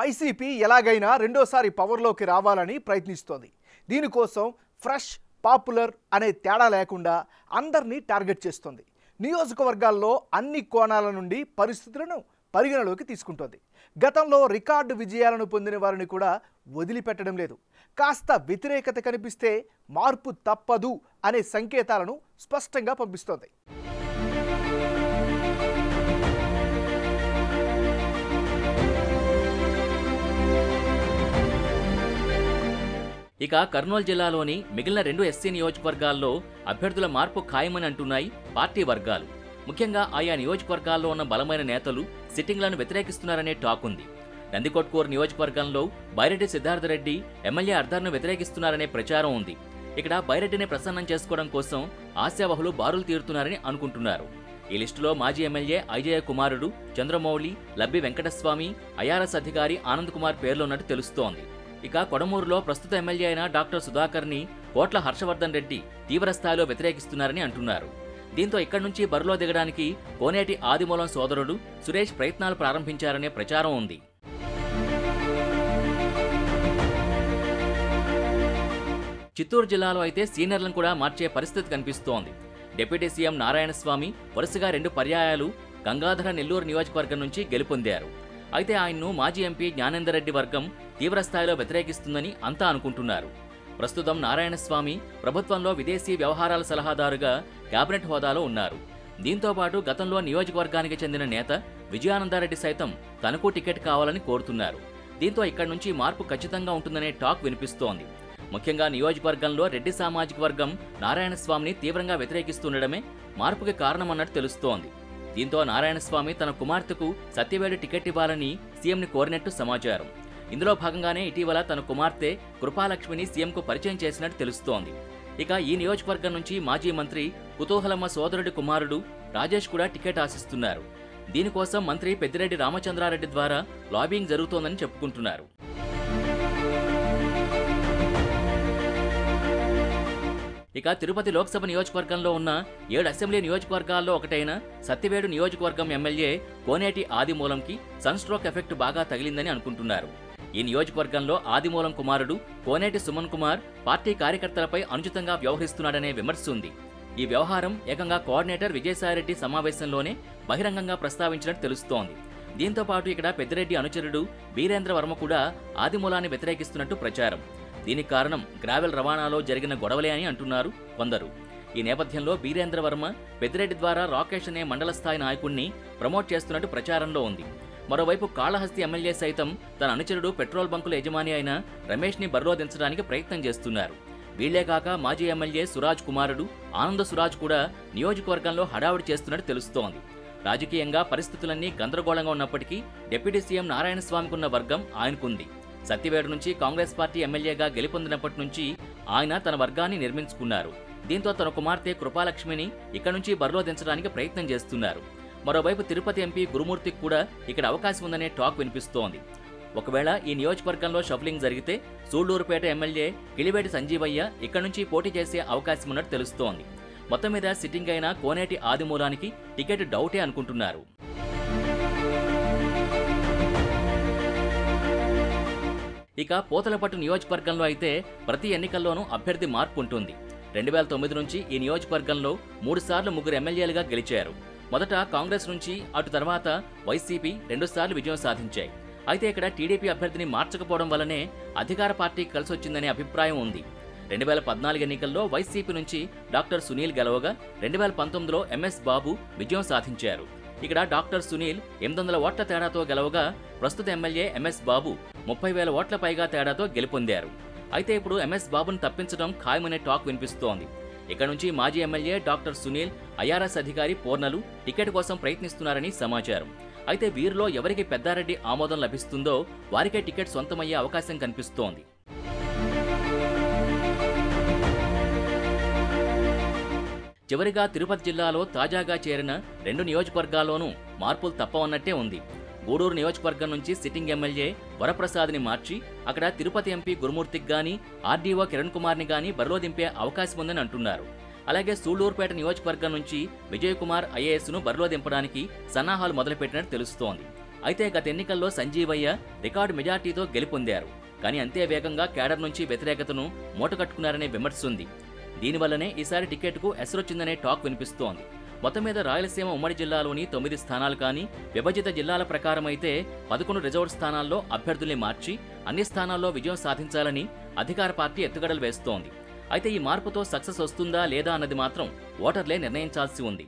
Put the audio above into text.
YCP ఎలాగైనా రెండోసారి పవర్లోకి రావాలని ప్రయత్నిస్తోంది. దీనికోసం ఫ్రెష్, పాపులర్ అనే తేడా లేకుండా అందరినీ టార్గెట్ చేస్తోంది. నియోజకవర్గాల్లో అన్ని కోణాల నుండి పరిస్థితులను పరిగణలోకి తీసుకుంటోంది. గతంలో రికార్డు విజయాలను పొందిన వారిని కూడా వదిలిపెట్టడం లేదు. కాస్త వ్యతిరేకత కనిపిస్తే మార్పు తప్పదు అనే సంకేతాలను స్పష్టంగా పంపిస్తోంది. ఇక కర్నూలు జిల్లాలోని మిగిలిన 2 ఎస్సీ నియోజకవర్గాల్లో అభ్యర్థుల మార్పు ఖాయమని అంటున్నాయి పార్టీ వర్గాలు. ముఖ్యంగా ఆయా నియోజకవర్గాల్లో ఉన్న బలమైన నేతలు సిట్టింగ్లను వ్యతిరేకిస్తున్నారనే టాక్ ఉంది. నందికొట్కూరు నియోజకవర్గంలో బైరెడ్డి సిద్ధార్థరెడ్డి ఎమ్మెల్యే అర్ధర్ను వ్యతిరేకిస్తున్నారనే ప్రచారం ఉంది. ఇక్కడ బైరెడ్డిని ప్రసన్నం చేసుకోవడం కోసం ఆశావహులు బారులు తీరుతున్నారని అనుకుంటున్నారు. ఈ లిస్టులో మాజీ ఎమ్మెల్యే ఐజయ కుమారుడు చంద్రమౌళి, లబ్బి వెంకటస్వామి, ఐఆర్ఎస్ అధికారి ఆనంద్ కుమార్ పేర్లున్నట్టు తెలుస్తోంది. ఇక కొడమూరులో ప్రస్తుత ఎమ్మెల్యే అయిన డాక్టర్ సుధాకర్ని కోట్ల హర్షవర్ధన్ రెడ్డి తీవ్రస్థాయిలో వ్యతిరేకిస్తున్నారని అంటున్నారు. దీంతో ఇక్కడి నుంచి బరిలో దిగడానికి కోనేటి ఆదిమూలం సోదరుడు సురేష్ ప్రయత్నాలు ప్రారంభించారనే ప్రచారం ఉంది. చిత్తూరు జిల్లాలో అయితే సీనియర్లను కూడా మార్చే పరిస్థితి కనిపిస్తోంది. డిప్యూటీ సీఎం నారాయణస్వామి వరుసగా 2 పర్యాయాలు గంగాధర నెల్లూరు నియోజకవర్గం నుంచి గెలుపొందారు. అయితే ఆయన్ను మాజీ ఎంపీ జ్ఞానేందర్ రెడ్డి వర్గం తీవ్రస్థాయిలో వ్యతిరేకిస్తుందని అంతా అనుకుంటున్నారు. ప్రస్తుతం నారాయణస్వామి ప్రభుత్వంలో విదేశీ వ్యవహారాల సలహాదారుగా కేబినెట్ హోదాలో ఉన్నారు. దీంతో పాటు గతంలో నియోజకవర్గానికి చెందిన నేత విజయానందారెడ్డి సైతం తనకు టికెట్ కావాలని కోరుతున్నారు. దీంతో ఇక్కడి నుంచి మార్పు ఖచ్చితంగా ఉంటుందనే టాక్ వినిపిస్తోంది. ముఖ్యంగా నియోజకవర్గంలో రెడ్డి సామాజిక వర్గం నారాయణస్వామిని తీవ్రంగా వ్యతిరేకిస్తుండడమే మార్పుకి కారణమన్నట్టు తెలుస్తోంది. దీంతో నారాయణస్వామి తన కుమార్తెకు సత్యవేడు టికెట్ ఇవ్వాలని సీఎంని కోరినట్టు సమాచారం. ఇందులో భాగంగానే ఇటీవల తన కుమార్తె కృపాలక్ష్మిని సీఎంకు పరిచయం చేసినట్టు తెలుస్తోంది. ఇక ఈ నియోజకవర్గం నుంచి మాజీ మంత్రి కుతూహలమ్మ సోదరుడి కుమారుడు రాజేష్ కూడా టికెట్ ఆశిస్తున్నారు. దీనికోసం మంత్రి పెద్దిరెడ్డి రామచంద్రారెడ్డి ద్వారా లాబింగ్ జరుగుతోందని చెప్పుకుంటున్నారు. ఇక తిరుపతి లోక్సభ నియోజకవర్గంలో ఉన్న 7 అసెంబ్లీ నియోజకవర్గాల్లో ఒకటైన సత్యవేడు నియోజకవర్గం ఎమ్మెల్యే కోనేటి ఆదిమూలంకి సన్ స్ట్రోక్ ఎఫెక్ట్ బాగా తగిలిందని అనుకుంటున్నారు. ఈ నియోజకవర్గంలో ఆదిమూలం కుమారుడు కోనేటి సుమన్ కుమార్ పార్టీ కార్యకర్తలపై అనుచితంగా వ్యవహరిస్తున్నాడనే విమర్శ ఉంది. ఈ వ్యవహారం ఏకంగా కోఆర్డినేటర్ విజయసాయిరెడ్డి సమావేశంలోనే బహిరంగంగా ప్రస్తావించినట్టు తెలుస్తోంది. దీంతో పాటు ఇక్కడ పెద్దిరెడ్డి అనుచరుడు వీరేంద్ర వర్మ కూడా ఆదిమూలాన్ని వ్యతిరేకిస్తున్నట్టు ప్రచారం. దీనికి కారణం గ్రావెల్ రవాణాలో జరిగిన గొడవలే అని అంటున్నారు కొందరు. ఈ నేపథ్యంలో వీరేంద్ర వర్మ పెద్దిరెడ్డి ద్వారా రాకేష్ అనే మండల స్థాయి నాయకుడిని ప్రమోట్ చేస్తున్నట్టు ప్రచారంలో ఉంది. మరోవైపు కాళహస్తి ఎమ్మెల్యే సైతం తన అనుచరుడు పెట్రోల్ బంకుల యజమాని అయిన రమేష్ని బరిలో దించడానికి ప్రయత్నం చేస్తున్నారు. వీళ్లే కాక మాజీ ఎమ్మెల్యే సురాజ్ కుమారుడు ఆనంద సురాజ్ కూడా నియోజకవర్గంలో హడావుడి చేస్తున్నట్టు తెలుస్తోంది. రాజకీయంగా పరిస్థితులన్నీ గందరగోళంగా ఉన్నప్పటికీ డిప్యూటీ సీఎం నారాయణస్వామికున్న వర్గం ఆయనకుంది. సత్యవేడు నుంచి కాంగ్రెస్ పార్టీ ఎమ్మెల్యేగా గెలుపొందినప్పటి నుంచి ఆయన తన వర్గాన్ని నిర్మించుకున్నారు. దీంతో తన కుమార్తె కృపాలక్ష్మిని ఇక్కడి నుంచి బరిలో దించడానికి ప్రయత్నం చేస్తున్నారు. మరోవైపు తిరుపతి ఎంపీ గురుమూర్తికి కూడా ఇక్కడ అవకాశం ఉందనే టాక్ వినిపిస్తోంది. ఒకవేళ ఈ నియోజకవర్గంలో షఫ్లింగ్ జరిగితే సూళ్లూరుపేట ఎమ్మెల్యే కిలివేటి సంజీవయ్య ఇక్కడి నుంచి పోటీ చేసే అవకాశం ఉన్నట్టు తెలుస్తోంది. మొత్తం మీద సిట్టింగ్ అయిన కోనేటి ఆదిమూలానికి టికెట్ డౌటే అనుకుంటున్నారు. ఇక పోతలపట్టు నియోజకవర్గంలో అయితే ప్రతి ఎన్నికల్లోనూ అభ్యర్థి మార్పు ఉంటుంది. 2009 నుంచి ఈ నియోజకవర్గంలో 3 సార్లు 3 ఎమ్మెల్యేలుగా గెలిచారు. మొదట కాంగ్రెస్ నుంచి, అటు తర్వాత వైసీపీ 2 సార్లు విజయం సాధించాయి. అయితే ఇక్కడ టీడీపీ అభ్యర్థిని మార్చకపోవడం వల్లనే అధికార పార్టీకి కలిసొచ్చిందనే అభిప్రాయం ఉంది. 2014 ఎన్నికల్లో వైసీపీ నుంచి డాక్టర్ సునీల్ గెలవగా 2019లో ఎంఎస్ బాబు విజయం సాధించారు. ఇక్కడ డాక్టర్ సునీల్ 800 ఓట్ల తేడాతో గెలవగా ప్రస్తుత ఎమ్మెల్యే ఎంఎస్ బాబు 30,000 ఓట్ల పైగా తేడాతో గెలుపొందారు. అయితే ఇప్పుడు ఎంఎస్ బాబును తప్పించడం ఖాయమనే టాక్ వినిపిస్తోంది. ఇక్కడ నుంచి మాజీ ఎమ్మెల్యే డాక్టర్ సునీల్, ఐఆర్ఎస్ అధికారి పూర్ణలు టికెట్ కోసం ప్రయత్నిస్తున్నారని సమాచారం. అయితే వీరిలో ఎవరికి పెద్దారెడ్డి ఆమోదం లభిస్తుందో వారికే టికెట్ సొంతమయ్యే అవకాశం కనిపిస్తోంది. చివరిగా తిరుపతి జిల్లాలో తాజాగా చేరిన 2 నియోజకవర్గాల్లోనూ మార్పులు తప్పవన్నట్టే ఉంది. గూడూరు నియోజకవర్గం నుంచి సిట్టింగ్ ఎమ్మెల్యే వరప్రసాద్ని మార్చి అక్కడ తిరుపతి ఎంపీ గురుమూర్తికి గానీ, ఆర్డీఓ కిరణ్ కుమార్ని గానీ బరిలో దింపే అవకాశం ఉందని అంటున్నారు. అలాగే సూళ్లూరుపేట నియోజకవర్గం నుంచి విజయ్ కుమార్ ఐఏఎస్ను బరిలో దింపడానికి సన్నాహాలు మొదలుపెట్టినట్టు తెలుస్తోంది. అయితే గత ఎన్నికల్లో సంజీవయ్య రికార్డు మెజార్టీతో గెలుపొందారు. కానీ అంతే వేగంగా కేడర్ నుంచి వ్యతిరేకతను మూటకట్టుకున్నారనే విమర్శ ఉంది. దీనివల్లనే ఈసారి టికెట్కు ఎసరొచ్చిందనే టాక్ వినిపిస్తోంది. మొత్తం మీద రాయలసీమ ఉమ్మడి జిల్లాలోని 9 స్థానాలు కానీ, విభజిత జిల్లాల ప్రకారం అయితే 11 రిజర్వ్డ్ స్థానాల్లో అభ్యర్థుల్ని మార్చి అన్ని స్థానాల్లో విజయం సాధించాలని అధికార పార్టీ ఎత్తుగడలు వేస్తోంది. అయితే ఈ మార్పుతో సక్సెస్ వస్తుందా లేదా అన్నది మాత్రం ఓటర్లే నిర్ణయించాల్సి ఉంది.